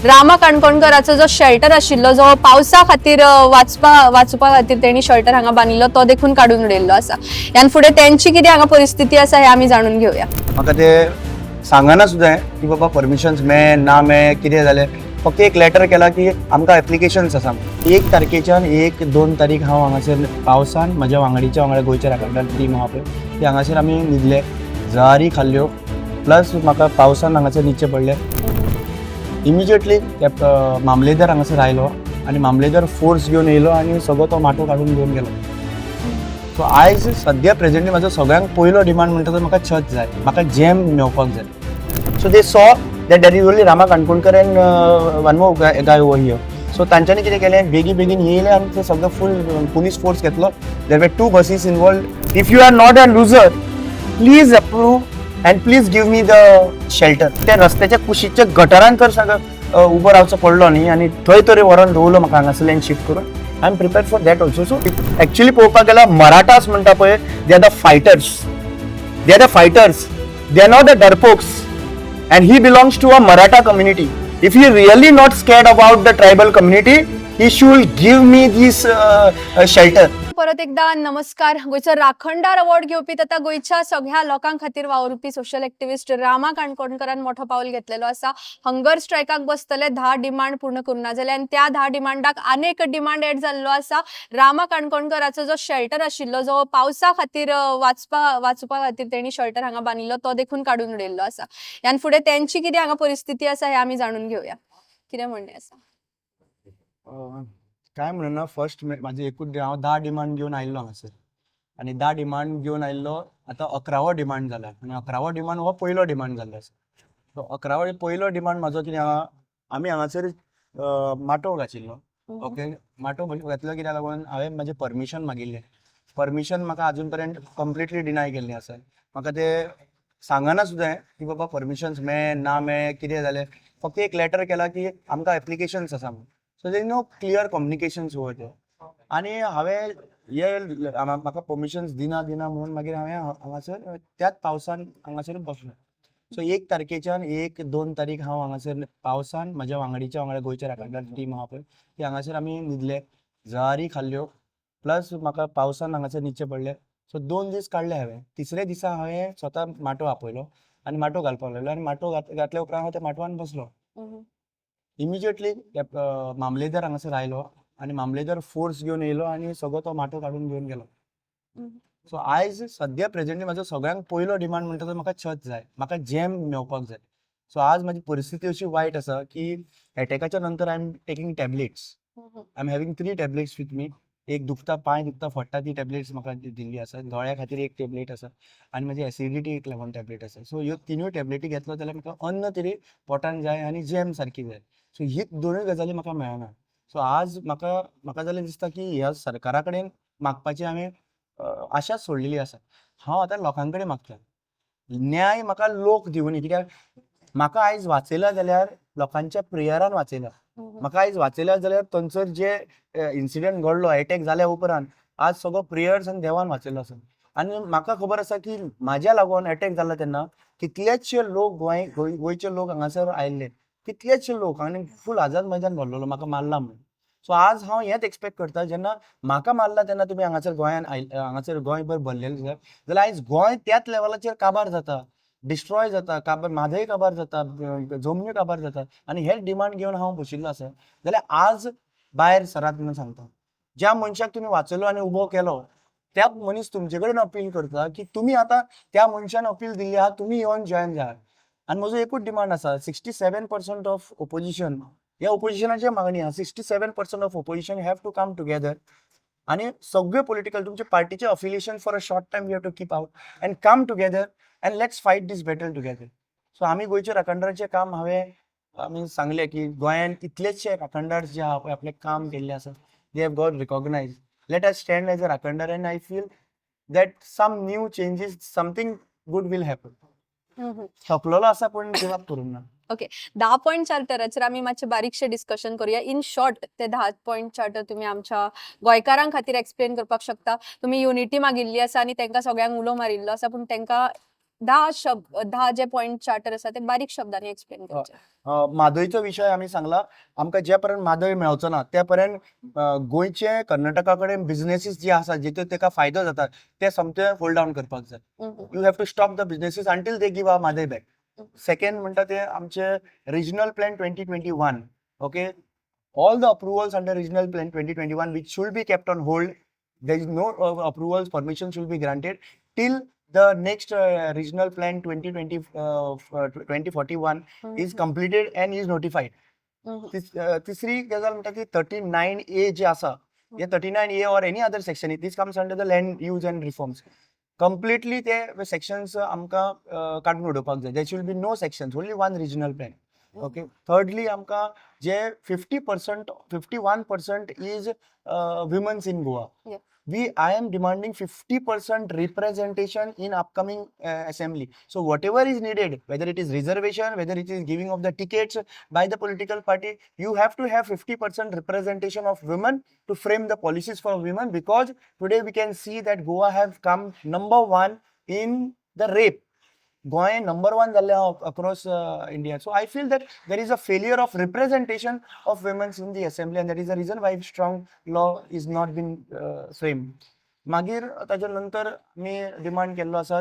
रामा काणकोणकराचो जो शेल्टर आशिल्लो जो पावसा खातीर वाचपा खातीर तेणी शेल्टर हांगा बांदिल्लो तो देखून काडून उडयल्लो आसा। ह्यान फुडें तेंची कितें हांगा परिस्थिती आसा हें आमी जाणून घेवया। म्हाका ते सांगना सुद्दां की बाबा परमिशन्स मेळ ना मेळ कितें जालें, फक्त एक लेटर केला की आमकां एप्लिकेशन्स आसा। 1 तारखेच्यान 1-2 तारीख हांव हांगासर पावसान म्हज्या वांगडीच्या वांगडा गोंयच्या राखणदार टीम आहा पळय ती हांगासर आमी न्हिदले, जळारी खाल्ल्यो, प्लस म्हाका पावसान हांगासर न्हिदचें पडलें। इमिजिएटली मामलेदार हांगासर आयलो आनी मामलेदार फोर्स घेवन येयलो आनी सगळो तो माटो काडून घेवन गेलो। सो आयज सद्या प्रेझेंटली म्हाजो सगळ्यांत पयलो डिमांड म्हणटा तो म्हाका छत जाय, म्हाका जेम मेळपाक जाय। So they saw that that is only Rama Kankonkar and one more guy over here. So तांच्यांनी कितें केलें, बेगीन येयले आनी ते सगळो फूल पुलीस फोर्स घेतलो। There were 2 buses involved. If you are not a loser please approve and please give me the shelter. त्या रस्त्याच्या कुशीच्या गटारांत तर सगळं उबो रावचो पडलो न्ही आनी थंय तरी व्हरोन दवरलो म्हाका हांगासरल्यान शिफ्ट करून। I am prepared for that also. So actually पळोवपाक गेल्यार मराठास म्हणटा पळय they are the fighters, they are not the डरपोक्स and he belongs to a Maratha community. If he really not scared about the tribal community, he should give me this shelter. परत एकदा नमस्कार। गोयचो राखणदार अवॉर्ड घेवपी तथा गोयच्या सगळ्या लोकां खातीर वावुरपी सोशल एक्टिविस्ट रामा काणकोणकरान मोठो पावल घेतलेलो आसा। हंगर स्ट्रायकाक बसतले 10 डिमांड पूर्ण करूना जाले आनी त्या 10 डिमांडाक आनेक डिमांड एड जाल्लो आसा। रामा काणकोणकराचो जो शेल्टर आशिल्लो जो पावसा खातीर वाचपा खातीर तेणी शेल्टर हांगा बांदिल्लो तो देखून काडून उडयल्लो आसा। ह्यान फुडें तेंची कितें हांगा परिस्थिती आसा हें आमी जाणून घेवया। कितें म्हणणें आसा? काय म्हणना, फर्स्ट माझे एकूच हांव 10 डिमांड घेवन आयिल्लो हांगासर आनी 10 डिमांड घेवन आयिल्लो आतां 11वो डिमांड जाला आनी 11वो डिमांड हो पयलो डिमांड जाल्लो आसा। सो 11वो पयलो डिमांड म्हाजो कितें आहा, आमी हांगासर माटो घातिल्लो। ओके, माटो घातलो कित्याक लागून हांवें म्हाजें परमिशन मागिल्लें। परमिशन म्हाका अजून पर्यंत कंप्लिटली डिनाय केल्लें आसा। म्हाका ते सांगना सुद्दां की बाबा परमिशन्स मेळ ना मेळ कितें जालें, फक्त एक लेटर केला की आमकां एप्लिकेशन्स आसा म्हणून। So there no clear communications over there. आनी हांवें हे म्हाका परमिशन्स दिना म्हणून मागीर हांवें हांगासर त्याच पावसान हांगासर बसलो। सो 1 तारखेच्यान 1-2 तारीख हांव हांगासर पावसान म्हज्या वांगडीच्या वांगडा गोंयच्या राखणदार टीम आहा पळय ती हांगासर आमी न्हिदले, जळारी खाल्ल्यो, प्लस म्हाका पावसान हांगासर न्हिदचें पडलें। सो 2 दीस काडले हांवें। तिसरे दिसा हांवें स्वता माटो आपयलो आनी माटो घालपाक लागलो आनी माटो घातल्या उपरांत हांव त्या माटवान बसलो। इमिजिएटली मामलेदार हांगासर आयलो आनी मामलेदार फोर्स घेवन येयलो आनी सगळो तो माटो काडून घेवन गेलो। सो आयज सद्या प्रेझेंटली म्हाजो सगळ्यांत पयलो डिमांड म्हणटा तो म्हाका छत जाय, म्हाका जेम मेळपाक जाय। सो आज म्हाजी परिस्थिती अशी वायट आसा की एटॅकाच्या नंतर I am taking tablets. I am having 3 tablets with me. एक दुखता, पांय दुखता, फट्टा ती टॅबलेट्स म्हाका दिल्ली आसा। दोळ्या खातीर एक टॅबलेट आसा आनी म्हजी एसिडिटी एक 11 टॅबलेट आसा। सो ह्यो 3 टॅबलेटी घेतलो जाल्यार म्हाका अन्न तरी पोटान जाय आनी जेम सारकी जाय। सो ही 2 गजाली म्हाका मेळना। सो आज म्हाका जाल्यार दिसता की ह्या सरकारा कडेन मागपाची हांवें आशाच सोडलेली आसा। हांव आतां लोकां कडेन मागता न्याय, म्हाका लोक दिवनी। कित्याक म्हाका आयज वाचयला जाल्यार लोकांच्या प्रेयरान वाचयला। म्हाका आयज वाचयला जाल्यार थंयसर जे इन्सिडेंट घडलो, अटॅक जाल्या उपरांत आज सगळो प्रेयर्स आनी देवान वाचयलो आसा। आनी म्हाका खबर आसा की म्हाज्या लागून अटॅक जाला तेन्ना कितलेशे लोक गोंयचे लोक हांगासर आयिल्ले, कितलेशे लोक आनी फूल आझाद मैदान भरलेलो म्हाका मारला म्हणून। सो आज हांव हेंच एक्सपेक्ट करता, जेन्ना म्हाका मारला तेन्ना तुमी हांगासर गोंयान हांगासर गोंयभर भरलेले जाल्यार आयज गोंय त्याच लेवलाचेर काबार जाता, डिस्ट्रॉय जाता, काबार म्हादय काबार जाता, जमन्यो काबार जाता आनी हेच डिमांड घेवन हांव बशिल्लो आसा। जाल्यार आज भायर सरात म्हणून सांगता, ज्या मनशाक तुमी वाचयलो आनी उबो केलो त्या मनीस तुमचे कडेन अपील करता की तुमी आतां त्या मनशान अपील दिल्ली आहा, तुमी येवन जॉयन जायात। आनी म्हजो एकूच डिमांड आसा, 67% ऑफ ओपोजिशन, ह्या ओपोजिशनाची मागणी आहा, 67% of opposition have to come together आनी सगळे पॉलिटिकल तुमचे पार्टीचे affiliation for a short time we have to keep out and come together and let's fight this battle together. So आमी गोंयचे राखणदाराचें काम आमी सांगलें की गोंयान कितलेशे राखणदार जे आहा पळय आपलें काम केल्लें आसा, they have got recognise. Let us stand as a राखणदार and I feel that some new changes, something good will happen. थकलेलो आसा पूण गिव अप करूंक ना। ओके, 10 पॉइंट चार्टराचेर आमी मातशें बारीकशें डिस्कशन करूया। इन शॉर्ट ते 10 पॉइंट चार्टर तुमी आमच्या गोंयकारां खातीर एक्सप्लेन करपाक शकता। तुमी युनिटी मागिल्ली आसा आनी तांकां सगळ्यांक उलो मारिल्लो आसा, पूण तांकां दहा जे पॉइंट चार्टर आसा ते बारीक शब्दांनी एक्सप्लेन करचे. म्हादयचो विशय आमी सांगला. आमकां जे पर्यंत म्हादय मेळचो ना त्या पर्यंत गोंयचे कर्नाटका कडेन बिझनेसीस जे आसा जेतून ताका फायदो जाता ते समते होल्ड डावन करपाक जाय. You have to stop the businesses until they give a Mhadei back. Second म्हणटा ते आमचे regional plan 2021. Okay, all the approvals under regional plan 2021 which should be kept on hold. There is no approvals, permission should be granted till the next regional plan 2020 2041 is completed and is notified. तिसरी गजाल म्हणटा ती 39A जे आसा, हे 39A or any other section, this comes under the land use and reforms. Completely ते sections आमकां काडून उडोवपाक जाय. There should be no sections, only one regional plan. Okay. Thirdly, आमकां जे 50%, 51% is women's in Goa. Yeah. I am demanding 50% representation in upcoming assembly. So whatever is needed, whether it is reservation, whether it is giving of the tickets by the political party, you have to have 50% representation of women to frame the policies for women, because today we can see that Goa have come number 1 in the rape. Goa number 1 across India. So I feel that there is a failure of representation of women in the assembly, and that is the reason why strong law is not been framed. मागीर ताच्या नंतर मी demand केल्लो आसा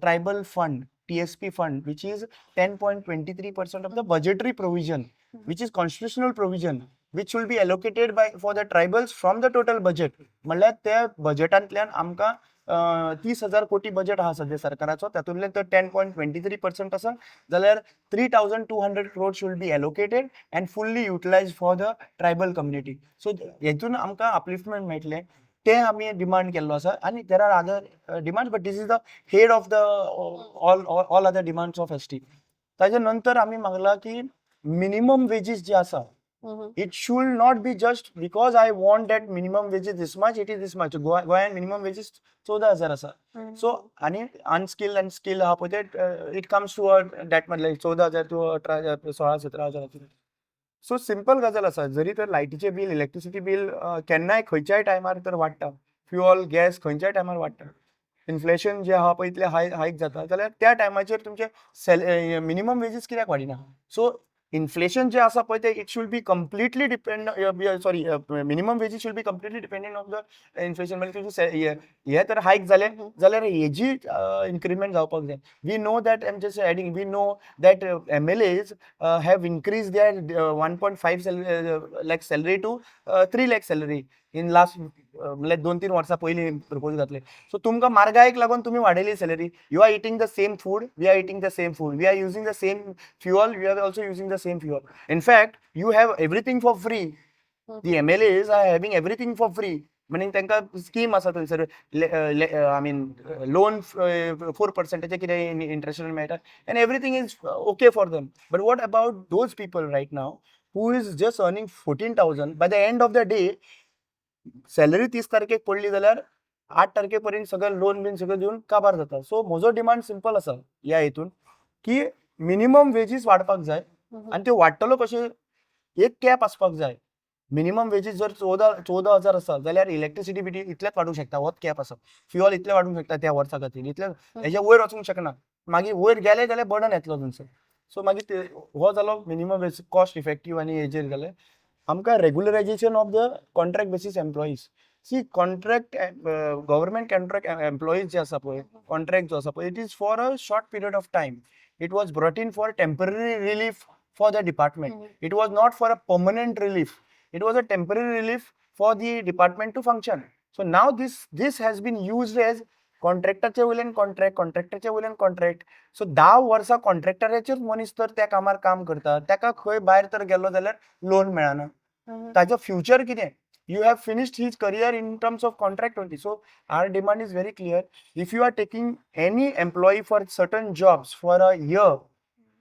tribal fund, TSP fund, which is 10.23% of the budgetary provision, which is constitutional provision, which will be allocated for the tribals from the total budget. म्हणल्यार त्या बजेटांतल्यान आमकां 30,000 कोटी budget आहा सध्या सरकाराचो, तातूंतल्यान तो 10.23% आसा, जाल्यार 3,200 crores should be allocated and fully utilized for the tribal community. So हेतून आमकां अपलिफ्टमेंट मेळटलें, ते आमी डिमांड केल्लो आसा. आनी there are other demands, but this is the head of the all other demands of ST. ताच्या नंतर आमी मागला की मिनिमम वेजीस जे आसा, it should not be just because I want that minimum wage is this much, it is this much. Goan minimum wage is 14,000 asa. So ani unskilled and skilled ha pote it comes to that much, like 14,000 to 16-17,000. So simple गजाल आसा. जरी तर लायटीचे bill, electricity bill केन्नाय खंयच्याय टायमार तर वाडटा, फ्युअल गॅस खंयच्याय टायमार वाडटा, इन्फ्लेशन जे आहा पळय इतले हायक जाता, जाल्यार त्या टायमाचेर तुमचे मिनिमम वेजीस कित्याक वाडिना? सो इन्फ्लेशन जे आसा पळय ते it should be completely minimum wages should be completely dependent of the inflation. म्हणजे तुमचे हे तर हायक जाले जाल्यार हेजी इन्क्रिमेंट जावपाक जाय. We know that I am just adding, we know that MLAs have increase their 1.5 lakh salary to 3 lakh salary in last म्हणजे 2-3 वर्सां पयलीं प्रपोज घातले. सो तुमकां म्हारगायेक लागून तुमी वाडयली salary. You are eating the same food, we are eating the same food, we are using the same fuel, we are also using the same fuel. In fact, you have everything for free. The MLAs are having everything for free. Meaning त्यांका scheme आसा थंयसर, I mean loan 4% कितें interest मेळटा, and everything is okay for them. But what about those people right now who is just earning 14,000? By the end of the day, salary 30 तारखेक पडली जाल्यार 8 तारखेपर्यंत सगळं लोन बीन सगळं दिवन काबार जाता. सो म्हजो डिमांड सिंपल आसा ह्या हितून की मिनिमम वेजीस वाडपाक जाय, आणि ते वाडटलो कशें, एक कॅप आसपाक जाय. मिनिमम वेजीस जर 14,000 आसा जाल्यार इलेक्ट्रिसिटी बिटी इतलेच वाडूंक शकता, होच कॅप आसा. फ्युअल इतले वाडूंक शकता त्या वर्सा खातीर, इतले हेच्या वयर वचूंक शकना. मागीर वयर गेले जाल्यार बर्डन येतलो तुमचो. सो मागीर हो जालो मिनिमम वेज, कॉस्ट इफेक्टीव. आनी हेजेर जालें आमकां regularisation of the contract basis employees. See contract government contract employees जे आसा पळय, कॉन्ट्रॅक्ट जो आसा पळय, it is for a short period of time. It was brought in for temporary relief for the department. It was not for a permanent relief. It was a temporary relief for the department to function. So now this has been used as contractorचे वयल्यान contract, contractorचे वयल्यान contract. So 10 वर्सां कॉन्ट्रॅक्टराचेच मनीस तर त्या कामार काम करता, ताका खंय भायर तर गेलो जाल्यार लोन मेळना. ताचो फ्युचर कितें? You have finished his career in terms of contract only. So our demand is very clear. If you are taking any employee for certain jobs for a year,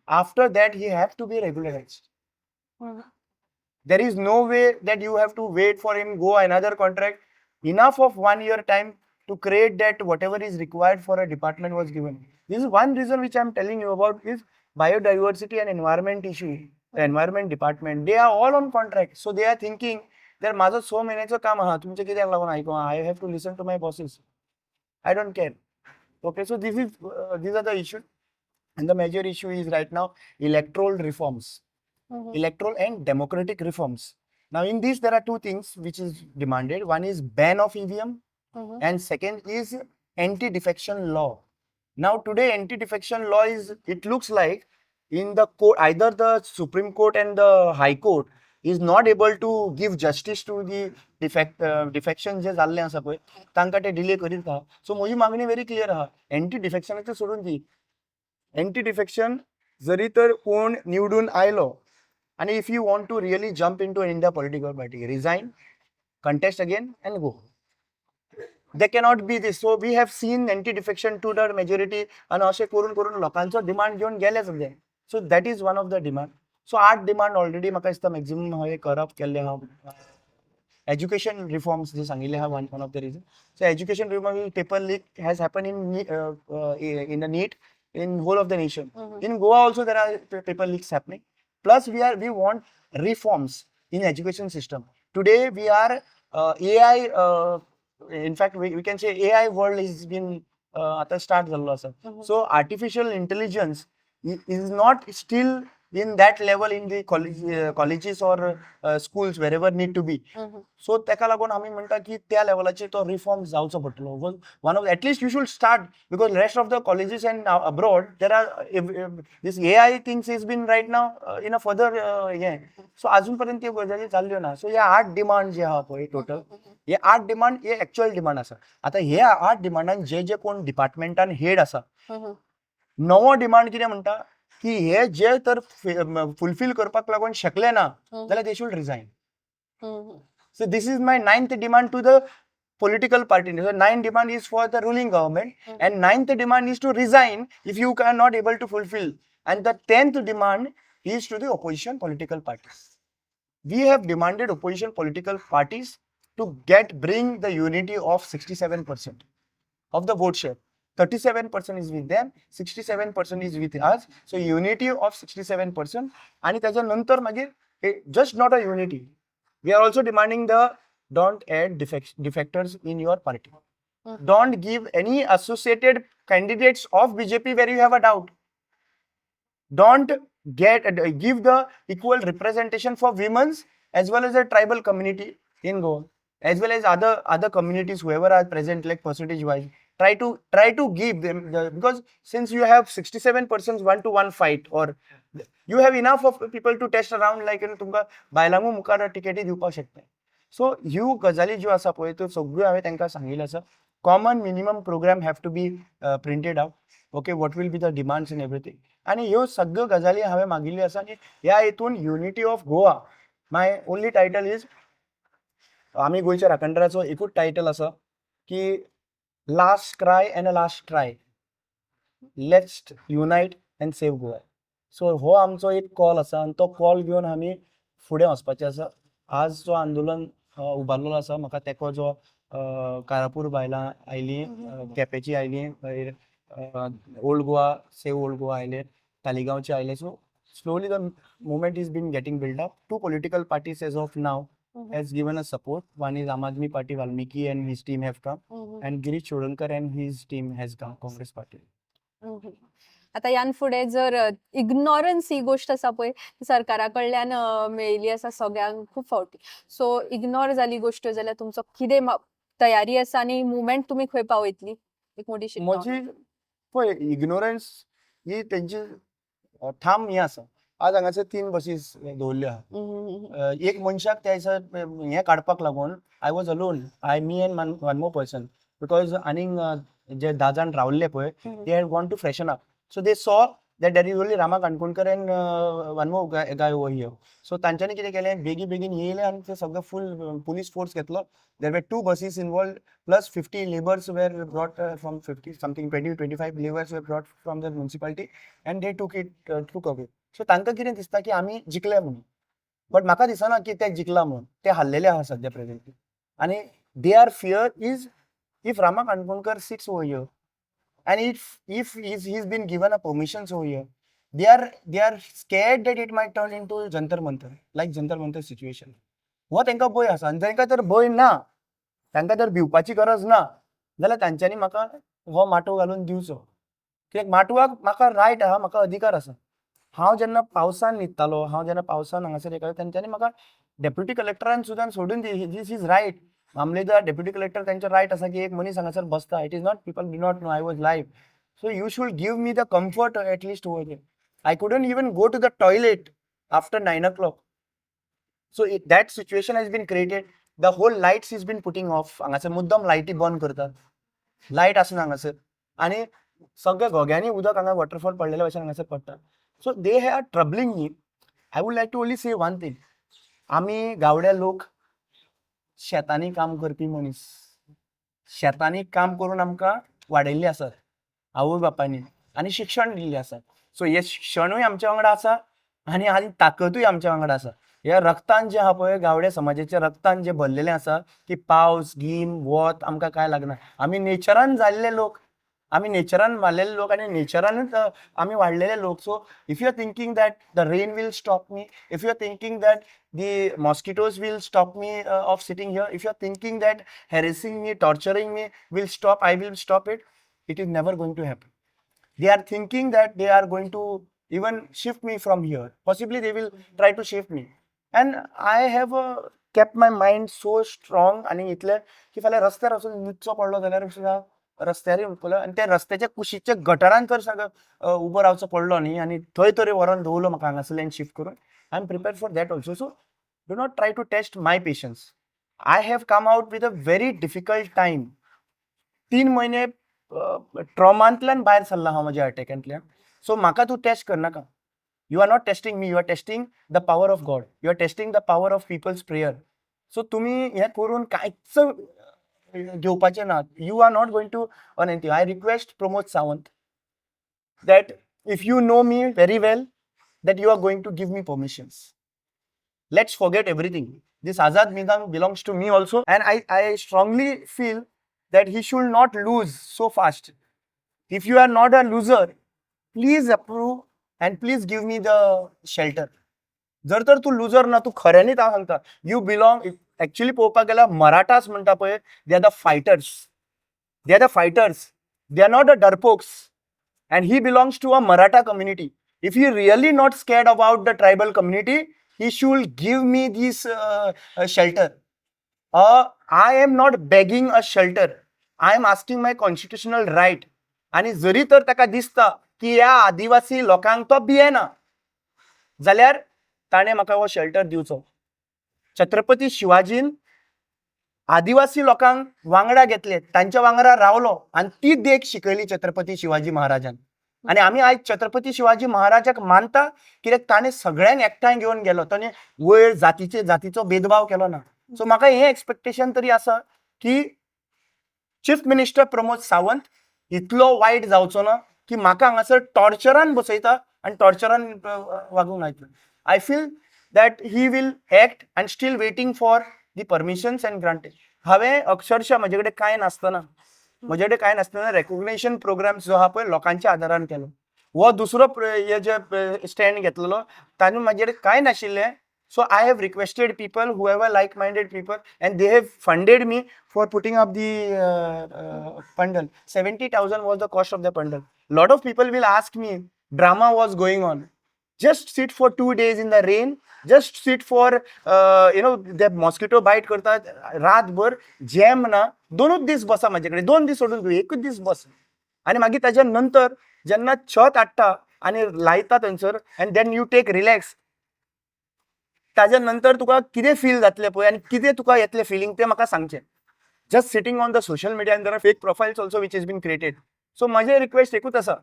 after that he have to be regularized. There is no way that you have to wait for him go another contract. Enough of 1 year time to create that whatever is required for a department was given. This is one reason which I am telling you about is biodiversity and environment issue. The environment department, they are all on contract. So they are thinking that माझं 6 महिन्याचं काम आहा, तुमचे कित्याक लागून आयको, I have to listen to my bosses. I don't care. Okay, so these are the issues, and the major issue is right now electoral reforms, electoral and democratic reforms. Now, in this, there are two things which is demanded. One is ban of EVM, and second is anti-defection law. Now, today, anti-defection law is, it looks like in the court, either the Supreme Court and the High Court is not able to give justice to the defection जे जाल्ले आसा पळय तांकां ते delay करीत आहा. So म्हजी मागणी व्हेरी क्लियर आहा, एंटी डिफेक्शनाचें सोडून दी. एंटी डिफेक्शन जरी तर कोण निवडून आयलो आणि if you want to really jump in to India political party, resign, contest again and go. They cannot be this. So we have seen anti-defection to the majority आणि असे करून करून लोकांचो डिमांड घेऊन गेले सगळे. So that is one of the demand. So 8 demand already म्हाका दिसता मॅक्झिमम हांवें करप केल्ले आहा. Education reforms जे सांगिल्ले आहा one of the reason. So education reform, paper leak has happened in the NEET in whole of the nation. In Goa also there are paper leaks happening. Plus we want reforms in education system. Today we are AI. In fact, we can say AI world has been आता start झालो आसा. So artificial intelligence is not still in that level in the colleges or schools wherever need to be. So तेका लागून आमी म्हणटा की त्या लेवलाचेर तो रिफॉर्म जावचो पडटलो. One of at least you should start, because rest of the colleges and abroad there are this AI things has been right now in a further so अजूनपर्यंत त्यो गजाली चालल्यो ना. सो ह्या 8 डिमांड जे आहा पळय टोटल, हे 8 डिमांड हे एक्चुअल डिमांड आसा. आता हे 8 डिमांडान जे कोण डिपार्टमेंटान हेड आसा, नवो डिमांड कितें म्हणटा की हे जे तर फुलफिल करपाक लागून शकले ना जाल्यार they should resign. So this is my 9th demand to the political party. So 9th demand is for the ruling government, and 9th demand is to resign if you are not able to fulfill. And the 10th demand is to the opposition political parties. We have demanded opposition political parties to bring the unity of 67% of the vote share. 37% is with them, 67% is with us. So unity of 67%. आणि त्याच्यानंतर मागीर just not a unity. We are also demanding don't add defectors in your party. Don't give any associated candidates of BJP where you have a doubt. Don't give the equal representation for women's as well as the tribal community in Goa, as well as other communities whoever are present, like percentage wise. Try to give them because since you have 67% 1-to-1 fight, or you have enough of people to test around, like तुमका बायलांगू मुखार टिकेटी दिवपाक शकता. So ह्यो गजाली ज्यो आसा पळय त्यो सगळ्यो हांवें तांकां सांगिल्लें आसा. Common minimum programme have to be printed out. Okay, what will be the demands in everything. आनी ह्यो सगळ्यो गजाली हांवें मागिल्ल्यो आसा. आनी ह्या हेतून unity of Goa, my only title is, आमी गोंयच्या राखणदाराचो एकूच टायटल आसा की last cry end a last try, let's unite end save Goa. So हो आमचो एक कॉल आसा आनी तो कॉल घेवन आमी फुडें वचपाचें आसा. आज जो आंदोलन उबारलेलो आसा, म्हाका तेको जो कारापूर बायलां आयलीं, केपेची आयलीं, old Goa save old Goa आयले, तालिगांवचे आयले. So slowly the movement is been getting built up. 2 political parties as of now has given us support. One is Aam Aadmi Party, Valmiki and his team have come, and Girish Chodankar and his team has come, Congress Party. आता यान फुडें जर ignorance ही गोष्ट आसा पळय सरकारा कडल्यान मेळिल्ली आसा सगळ्यांक खूब फावटी. सो इग्नोर जाली गोष्ट जाल्यार तुमचो कितें तयारी आसा आनी मुवमेंट तुमी खंय पावयतली? एक मोठी म्हजी पळय इग्नोरन्स ही तेंची ठाम हें आसा. आज हांगासर 3 बसीस दवरल्ल्यो आहा. एक मनशाक त्या दिसा हें काडपाक लागून I was alone, me and one more person, because आनीक जे 10 जाण रावल्ले पळय, they had gone to freshen up. So they saw that there is only Rama Kankundkar and one more guy over here. So तांच्यांनी कितें केलें, बेगीन येयले आनी ते सगळो फुल पुलीस फोर्स घेतलो. There were 2 buses involved, plus 50 laborers were brought from 50 something 20-25 laborers were brought from the municipality, and they took away. So तांकां कितें दिसता की आमी जिखले म्हणून, बट म्हाका दिसना की ते जिखला म्हणून. ते हारलेले आहा सद्या प्रेझेंटली. आनी their fear is if Rama Kankundkar sits over here, and if he's been given a permissions over here, they are scared that it might turn into Jantar Mantar, like Jantar Mantar situation. हो तांकां भंय आसा. आनी तांकां तर भंय ना, तांकां तर भिवपाची गरज ना. जाल्यार तांच्यांनी म्हाका हो माटो घालून दिवचो, कित्याक माटवाक म्हाका रायट आहा, म्हाका अधिकार आसा. हांव जेन्ना पावसान न्हिदतालो, हांव जेन्ना पावसान हांगासर येतालो, तेंच्यांनी म्हाका डेप्युटी कलेक्टरान सुद्दां सोडून दीस इज रायट. मामलेदार डेप्युटी कलेक्टर तांचो रायट आसा की एक मनीस हांगासर बसता. It is not people do not know I was live. So you should give me the comfort at least over here. I couldn't even go to the toilet after 9 o'clock. So that situation has been created. The whole lights has been putting off. हांगासर मुद्दम लायटी बंद करतात. Light आसना हांगासर आनी सगळ्या घोग्यांनी उदक हांगा वॉटरफॉल पडलेल्या भशेन हांगासर पडटा. So they are troubling me. I would like to only say one thing. आमी गावड्या लोक शेतांनी काम करपी मनीस. शेतांनी काम करून आमकां वाडयल्ले आसात आवय बापायनी आनी शिक्षण दिल्लें आसा. सो हे शिक्षणूय आमच्या वांगडा आसा आनी ताकदूय आमच्या वांगडा आसा. ह्या रक्तान जे आहा पळय, गावड्या समाजाच्या रक्तान जे भरलेलें आसा की पावस गीम वत आमकां कांय लागना. आमी नेचरान जाल्ले लोक, आमी नेचरान वाडलेले लोक आनी नेचरानूच आमी वाडलेले लोक. So if you are thinking that the rain will stop me, if you are thinking that the mosquitoes will stop me of sitting here, if you are thinking that harassing me, torturing me will stop, I will stop it, it is never going to happen. They are thinking that they are going to even shift me from here. Possibly they will try to shift me. And I have kept my mind so strong. आणि इतले की फाल्यां रस्त्यार वचून न्हिदचो पडलो जाल्यार सुद्दां रस्त्यार उरतलो आनी त्या रस्त्याच्या कुशीच्या गटारांत तर सगळं उबो रावचो पडलो न्ही आनी थंय तरी व्हरोन दवरलो म्हाका हांगासरल्यान शिफ्ट करून. I am prepared for that also. So do not try to test my patience. I have come out with a very difficult time. 3 महिने ट्रॉमांतल्यान भायर सरला हांव म्हज्या अटॅकांतल्यान. सो म्हाका तूं टेस्ट करनाका. You are not testing me, you are testing the power of God, you are testing the power of people's prayer. So तुमी हें करून कांयच घेवपाचें ना. You are not going to earn anything. I request Pramod Sawant that if you know me very well, that you are going to give me permissions. Let's forget everything. This Azad Maidaan belongs to me also, and I strongly feel that he should not lose so fast. If you are not a loser, please approve and please give me the shelter. जर तर तू loser ना, तू खऱ्यांनीच हांव सांगता, you belong. Actually पळोवपाक गेल्यार मराठास म्हणटा पळय, they are the fighters. They are the fighters. They are not the डरपोक्स. And he belongs to a Maratha community. If he really not scared about the tribal community, he should give me this shelter. I am not begging a shelter. I am asking my constitutional right. आणि जरी तर ताका दिसता की ह्या आदिवासी लोकांक तो भियेना जाल्यार ताणें म्हाका हो शेल्टर दिवचो. छत्रपती शिवाजीन आदिवासी लोकांक वांगडा घेतले, तांच्या वांगडा रावलो आनी ती देख शिकयली छत्रपती शिवाजी महाराजान. आनी आमी आयज छत्रपती शिवाजी महाराजाक मानता कित्याक ताणें सगळ्यांक एकठांय घेवन गेलो. ताणें वयर जातीचो भेदभाव केलो ना. सो म्हाका हें एक्सपेक्टेशन तरी आसा की चीफ मिनिस्टर प्रमोद सावंत इतलो वायट जावचो ना की म्हाका हांगासर टॉर्चरान बसयता आनी टॉर्चरान वागूंक लायता. I feel that he will act and still waiting for the permissions and granted. हांवें अक्षरशः म्हजे कडेन कांय नासतना रेकॉग्निशन प्रोग्राम्स जो आहा पळय लोकांच्या आदारान केलो. हो दुसरो हे जे स्टँड घेतलेलो तातूंत म्हजे कडेन कांय नाशिल्लें. So I have requested people who have a like minded people and they have funded me for putting up the pandal. 70,000 was the cost of the pandal. Lot of people will ask me, drama was going on. Just sit for 2 days in the rain. Just sit for the mosquito bite करतात रातभर. Jam ना, 2 दीस बसा म्हाजे कडेन. 2 दीस सोडून 1 दीस बस. आनी मागीर ताच्या नंतर जेन्ना छत हाडटा आनी लायता थंयसर and then you take relax, ताच्या नंतर तुका कितें फील जातलें पळय आनी कितें तुका येतलें फिलींग तें म्हाका सांगचें. Just sitting on the social media and there are fake profiles also which is been created. So म्हाजें रिक्वेस्ट एकूच आसा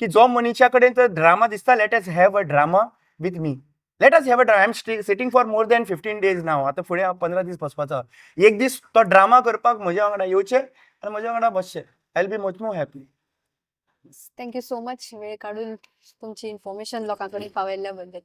की जो मनशा कडेन तर ड्रामा दिसता, let us have a drama with me. Let us have a drama. I am sitting for more than 15 days now. आतां फुडें 15 दीस बसपाचो. एक दीस तो ड्रामा करपाक म्हज्या वांगडा येवचें आनी म्हज्या वांगडा बसचें. I will be much more happy. Thank you so much वेळ काढून तुमची इन्फॉर्मेशन लोकांकडे पावयल्या बद्दल.